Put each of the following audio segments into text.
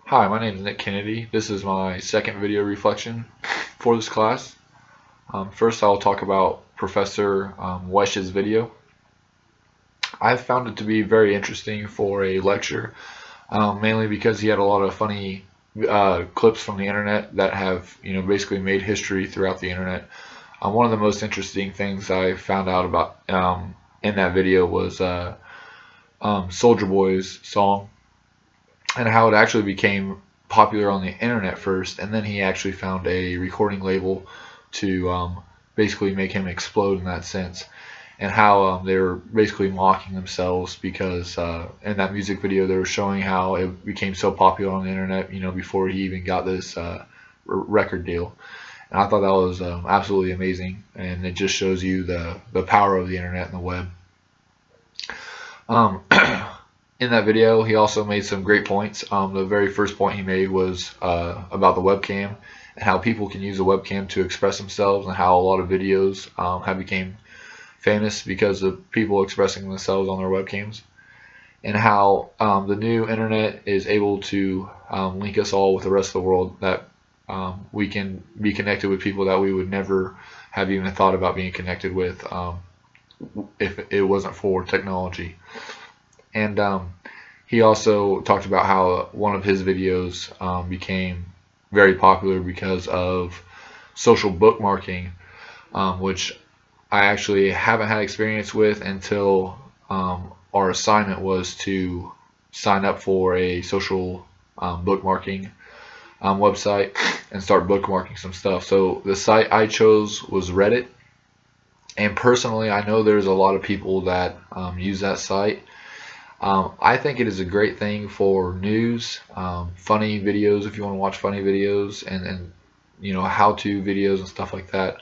Hi, my name is Nick Kennedy. This is my second video reflection for this class. First, I'll talk about Professor Wesch's video. I found it to be very interesting for a lecture, mainly because he had a lot of funny clips from the internet that have, basically made history throughout the internet. One of the most interesting things I found out about in that video was Soulja Boy's song, and how it actually became popular on the internet first, and then he actually found a recording label to basically make him explode in that sense, and how they were basically mocking themselves because in that music video they were showing how it became so popular on the internet, before he even got this record deal. And I thought that was absolutely amazing, and it just shows you the power of the internet and the web. In that video, he also made some great points. The very first point he made was about the webcam and how people can use a webcam to express themselves, and how a lot of videos have become famous because of people expressing themselves on their webcams, and how the new internet is able to link us all with the rest of the world, that we can be connected with people that we would never have even thought about being connected with if it wasn't for technology. And he also talked about how one of his videos became very popular because of social bookmarking, which I actually haven't had experience with until our assignment was to sign up for a social bookmarking website and start bookmarking some stuff. So the site I chose was Reddit, and personally I know there's a lot of people that use that site. I think it is a great thing for news, funny videos if you want to watch funny videos, and how-to videos and stuff like that.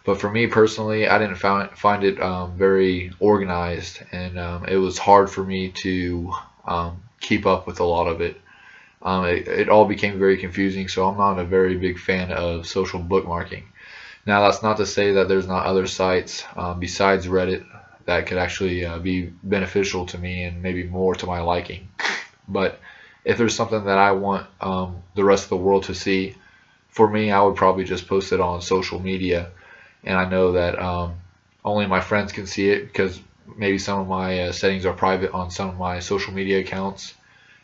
But for me personally, I didn't find it very organized, and it was hard for me to keep up with a lot of it. It all became very confusing, so I'm not a very big fan of social bookmarking. Now, that's not to say that there's not other sites besides Reddit that could actually be beneficial to me and maybe more to my liking. But if there's something that I want the rest of the world to see, for me, I would probably just post it on social media. And I know that only my friends can see it, because maybe some of my settings are private on some of my social media accounts,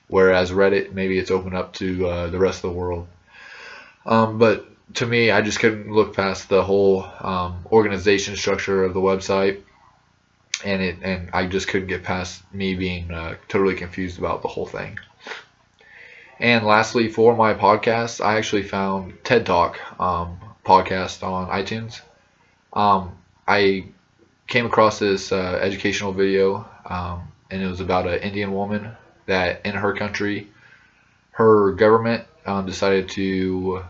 whereas Reddit, maybe it's open up to the rest of the world. But to me, I just couldn't look past the whole organization structure of the website, and I just couldn't get past me being totally confused about the whole thing. And lastly, for my podcast, I actually found TED Talk podcast on iTunes. I came across this educational video, and it was about an Indian woman that in her country, her government decided to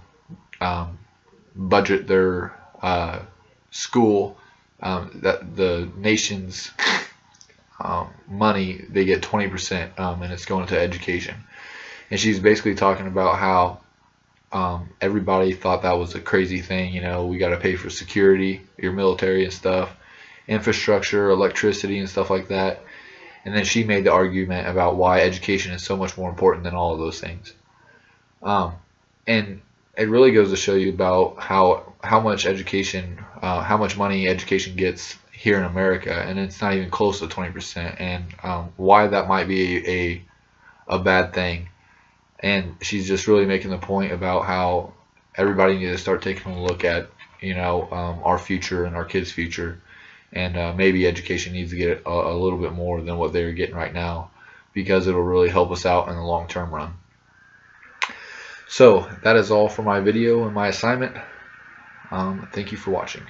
budget their school, that the nation's money, they get 20%, and it's going into education. And she's basically talking about how everybody thought that was a crazy thing. We got to pay for security, your military and stuff, infrastructure, electricity and stuff like that. And then she made the argument about why education is so much more important than all of those things. And it really goes to show you about how much education, how much money education gets here in America, and it's not even close to 20%, and why that might be a bad thing. And she's just really making the point about how everybody needs to start taking a look at our future and our kids' future, and maybe education needs to get a little bit more than what they're getting right now, because it'll really help us out in the long-term run. So that is all for my video and my assignment. Thank you for watching.